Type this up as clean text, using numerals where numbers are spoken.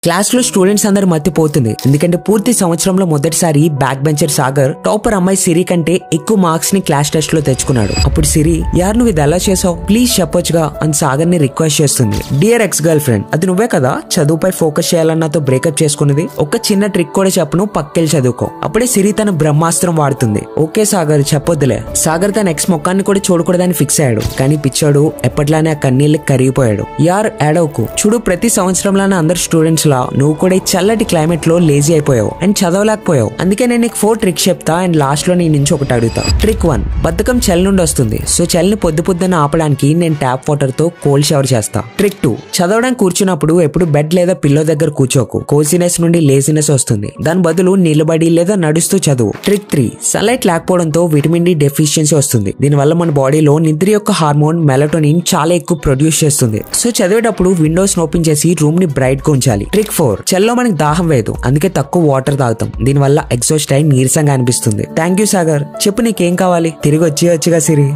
Class లో students అందరు మత్తిపోతుంది, ఎందుకంటే పూర్తి సంవత్సరంలో మొదటిసారి బ్యాక్ బెంచర్ సాగర్ టాపర్ అమ్మాయి సిరి కంటే ఎక్కువ మార్క్స్ ని క్లాస్ టెస్ట్ లో తెచ్చుకున్నాడు. అప్పుడు సిరి, యార్ నువ్వు ఇది ఎలా చేసావు, ప్లీజ్ చెప్పొచ్చుగా అని సాగర్ ని రిక్వెస్ట్ చేస్తుంది. డియర్ ఎక్స్ గర్ల్ ఫ్రెండ్, అది నువ్వే కదా చదువుపై ఫోకస్ చేయాలని నాతో బ్రేకప్ చేసుకున్నది. ఒక చిన్న ట్రిక్ కూడా చెప్పను, పక్కెళ్ళి చదువుకో. అప్పుడే సిరి తన బ్రహ్మాస్త్రం వాడుతుంది. ఓకే సాగర్ చెప్పొద్దులే. సాగర్ తన ఎక్స్ మొక్కాన్ని కూడా చూడకూడదని ఫిక్స్ అయ్యాడు. కానీ పిచ్చాడు ఎప్పట్లానే ఆ కన్నీళ్ళకి కరిగిపోయాడు. యార్ ఏడవకు, చూడు ప్రతి సంవత్సరంలోనే అందరు స్టూడెంట్స్ లా నువ్వు కూడా ఈ చల్లటి క్లైమేట్ లో లేజీ అయిపోయావు అండ్ చదవలేకపోయావు. అందుకే నేను నీకు 4 ట్రిక్స్ చెప్తా అండ్ లాస్ట్ లో నీ నుంచి ఒకటి అడుగుతా. ట్రిక్ 1, బద్ధకం చలి నుండి వస్తుంది, సో చలిని పొద్దున ఆపడానికి నేను ట్యాప్ వాటర్ తో కోల్డ్ షవర్ చేస్తా. ట్రిక్ 2, చదవడానికి కూర్చున్నప్పుడు ఎప్పుడు బెడ్ లేదా పిల్లో దగ్గర కూర్చోకు, కోజినెస్ నుండి లేజినెస్ వస్తుంది. దాని బదులు నిలబడి లేదా నడుస్తూ చదువు. ట్రిక్ 3, సన్లైట్ లేకపోవడంతో విటమిన్ డి డెఫిషియన్సీ వస్తుంది. దీనివల్ల మన బాడీలో నిద్ర యొక్క హార్మోన్ మెలటోనిన్ చాలా ఎక్కువ ప్రొడ్యూస్ చేస్తుంది. సో చదివేటప్పుడు విండోస్ ఓపెన్ చేసి రూమ్ ని బ్రైట్ గా ఉంచాలి. ట్రిక్ 4, చల్లో మనకి దాహం వేయదు, అందుకే తక్కువ వాటర్ తాగుతాం. దీనివల్ల ఎగ్జాస్ట్ అయి నీరసంగా అనిపిస్తుంది. Thank you Sagar. చెప్పు నీకేం కావాలి, తిరిగి వచ్చేయొచ్చుగా సిరి.